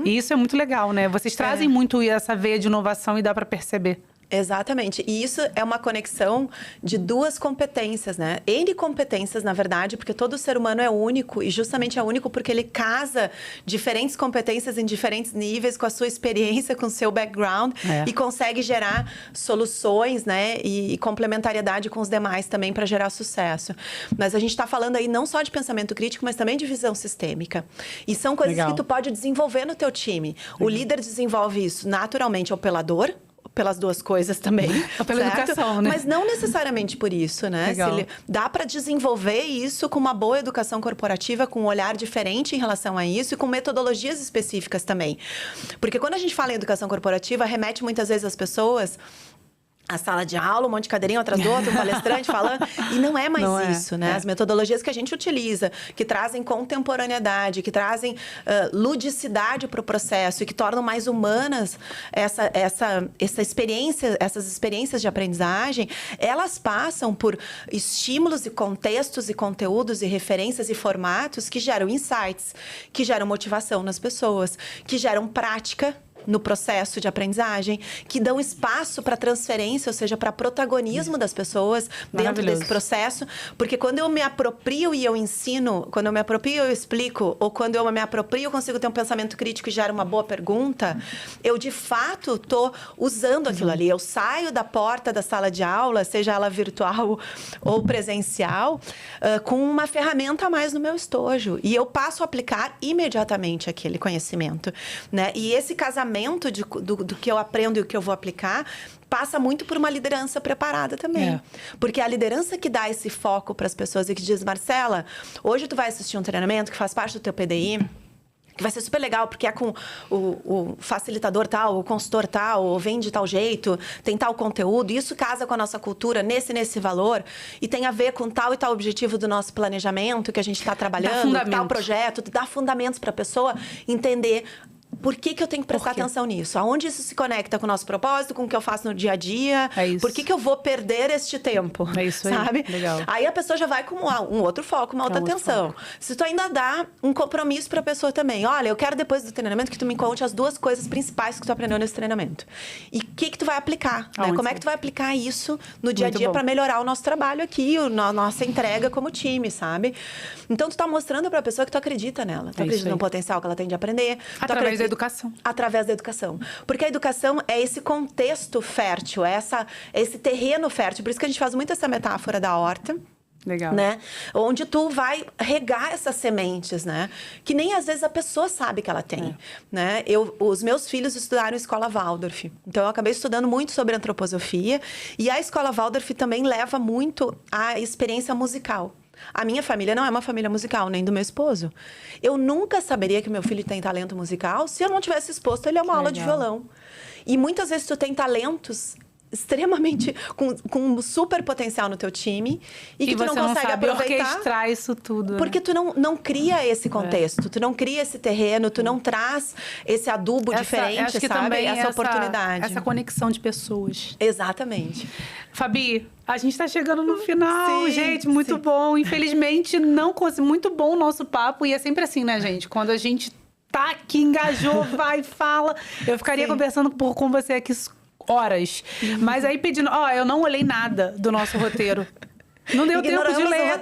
E isso é muito legal, né? Vocês trazem muito essa veia de inovação e dá para perceber. Exatamente. E isso é uma conexão de duas competências, né? N competências, na verdade, porque todo ser humano é único. E justamente é único porque ele casa diferentes competências em diferentes níveis, com a sua experiência, com o seu background. E consegue gerar soluções, né? E complementariedade com os demais também para gerar sucesso. Mas a gente está falando aí não só de pensamento crítico, mas também de visão sistêmica. E são coisas que tu pode desenvolver no teu time. O líder desenvolve isso naturalmente ao pelador, pelas duas coisas também. Pela educação, né? Mas não necessariamente por isso, né? Dá para desenvolver isso com uma boa educação corporativa, com um olhar diferente em relação a isso e com metodologias específicas também. Porque quando a gente fala em educação corporativa, remete muitas vezes as pessoas a sala de aula, um monte de cadeirinha atrás do outro, um palestrante falando. E não é mais isso, né? As metodologias que a gente utiliza, que trazem contemporaneidade, que trazem ludicidade para o processo e que tornam mais humanas essa experiência, essas experiências de aprendizagem, elas passam por estímulos e contextos e conteúdos e referências e formatos que geram insights, que geram motivação nas pessoas, que geram prática no processo de aprendizagem, que dão espaço para transferência, ou seja, para protagonismo das pessoas dentro desse processo. Porque quando eu me aproprio e eu ensino, quando eu me aproprio e eu explico, ou quando eu me aproprio eu consigo ter um pensamento crítico e gera uma boa pergunta, eu de fato estou usando aquilo ali. Eu saio da porta da sala de aula, seja ela virtual ou presencial, com uma ferramenta a mais no meu estojo. E eu passo a aplicar imediatamente aquele conhecimento, né? E esse casamento do que eu aprendo e o que eu vou aplicar passa muito por uma liderança preparada também. Porque é a liderança que dá esse foco para as pessoas e que diz, Marcela, hoje tu vai assistir um treinamento que faz parte do teu PDI, que vai ser super legal, porque é com o facilitador tal, o consultor tal, ou vem de tal jeito, tem tal conteúdo, isso casa com a nossa cultura nesse valor, e tem a ver com tal e tal objetivo do nosso planejamento que a gente está trabalhando, tal projeto, dá fundamentos para a pessoa entender por que eu tenho que prestar atenção nisso? Aonde isso se conecta com o nosso propósito, com o que eu faço no dia a dia? É isso. Por que eu vou perder este tempo? É isso aí, sabe? legal. Aí a pessoa já vai com um outro foco, uma outra atenção. Se tu ainda dá um compromisso pra pessoa também. Olha, eu quero depois do treinamento que tu me conte as 2 coisas principais que tu aprendeu nesse treinamento. E o que tu vai aplicar, né? Como é que tu vai aplicar isso no dia a dia pra melhorar o nosso trabalho aqui, a nossa entrega como time, sabe? Então, tu tá mostrando pra pessoa que tu acredita nela. Tu acredita no potencial que ela tem de aprender. Através da educação. Através da educação. Porque a educação é esse contexto fértil, é esse terreno fértil. Por isso que a gente faz muito essa metáfora da horta. Legal. Né? Onde tu vai regar essas sementes, né? Que nem às vezes a pessoa sabe que ela tem, né? Os meus filhos estudaram em escola Waldorf. Então, eu acabei estudando muito sobre antroposofia. E a escola Waldorf também leva muito a experiência musical. A minha família não é uma família musical, nem do meu esposo. Eu nunca saberia que meu filho tem talento musical se eu não tivesse exposto ele a uma aula de violão. E muitas vezes tu tem talentos extremamente com super potencial no teu time e que tu não consegue aproveitar, orquestrar isso tudo, porque tu não cria esse contexto, tu não cria esse terreno, tu não traz esse adubo diferente, acho que sabe? Também essa oportunidade, essa conexão de pessoas. Exatamente. Fabi, a gente tá chegando no final, sim, gente, muito bom. Infelizmente, não consegui. Muito bom o nosso papo e é sempre assim, né, gente? Quando a gente tá aqui, engajou, vai, fala. Eu ficaria conversando com você aqui horas. Mas aí pedindo... eu não olhei nada do nosso roteiro. Não deu tempo de ler.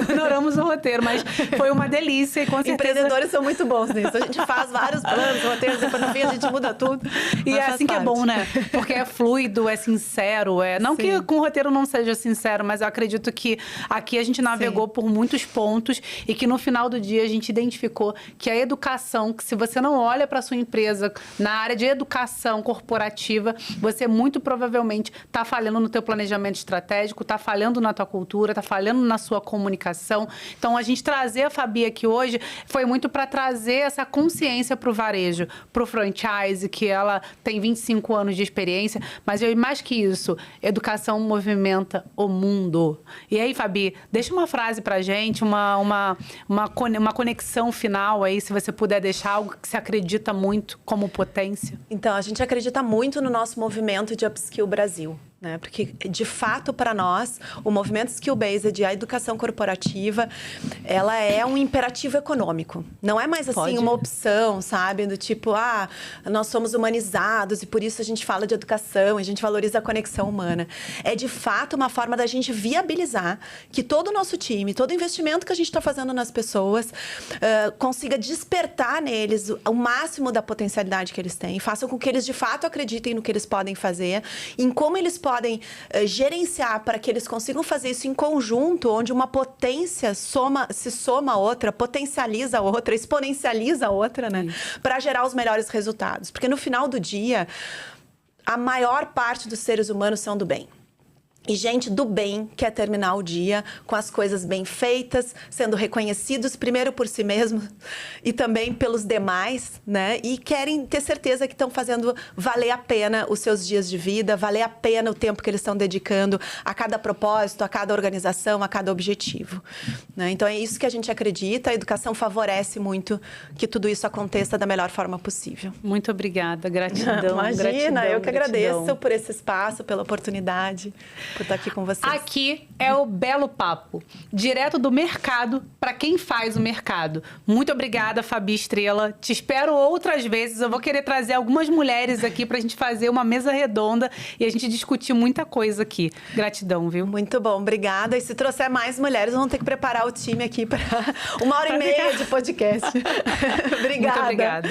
Ignoramos o roteiro, mas foi uma delícia e com certeza... Empreendedores são muito bons nisso. A gente faz vários planos, roteiros, depois no fim a gente muda tudo. E é assim que é bom, né? Porque é fluido, é sincero. Não que com o roteiro não seja sincero, mas eu acredito que aqui a gente navegou por muitos pontos e que no final do dia a gente identificou que a educação, que se você não olha para sua empresa na área de educação corporativa, você muito provavelmente está falhando no teu planejamento estratégico, está falhando na tua cultura, tá falhando na sua comunicação. Então, a gente trazer a Fabi aqui hoje foi muito para trazer essa consciência para o varejo, para o franchise, que ela tem 25 anos de experiência, mas mais que isso, educação movimenta o mundo. E aí, Fabi, deixa uma frase pra gente, uma conexão final aí, se você puder deixar algo que você acredita muito como potência. Então, a gente acredita muito no nosso movimento de Upskill Brasil. Né? Porque, de fato, para nós, o movimento Skill Based, a educação corporativa, ela é um imperativo econômico. Não é mais, assim, uma opção, sabe? Do tipo, nós somos humanizados e por isso a gente fala de educação, a gente valoriza a conexão humana. É, de fato, uma forma da gente viabilizar que todo o nosso time, todo o investimento que a gente está fazendo nas pessoas, consiga despertar neles o máximo da potencialidade que eles têm, façam com que eles, de fato, acreditem no que eles podem fazer, em como eles podem gerenciar para que eles consigam fazer isso em conjunto, onde uma potência se soma a outra, potencializa a outra, exponencializa a outra, né? Para gerar os melhores resultados. Porque no final do dia, a maior parte dos seres humanos são do bem. E gente do bem quer terminar o dia com as coisas bem feitas, sendo reconhecidos primeiro por si mesmo e também pelos demais, né? E querem ter certeza que estão fazendo valer a pena os seus dias de vida, valer a pena o tempo que eles estão dedicando a cada propósito, a cada organização, a cada objetivo, né? Então é isso que a gente acredita, a educação favorece muito que tudo isso aconteça da melhor forma possível. Muito obrigada, gratidão. Imagina, gratidão, eu que agradeço gratidão. por esse espaço, pela oportunidade, por estar aqui com vocês. Aqui é o Belo Papo, direto do mercado para quem faz o mercado. Muito obrigada, Fabi Estrela. Te espero outras vezes. Eu vou querer trazer algumas mulheres aqui para a gente fazer uma mesa redonda e a gente discutir muita coisa aqui. Gratidão, viu? Muito bom, obrigada. E se trouxer mais mulheres, vamos ter que preparar o time aqui para 1h30 de podcast. Obrigada. Muito obrigada.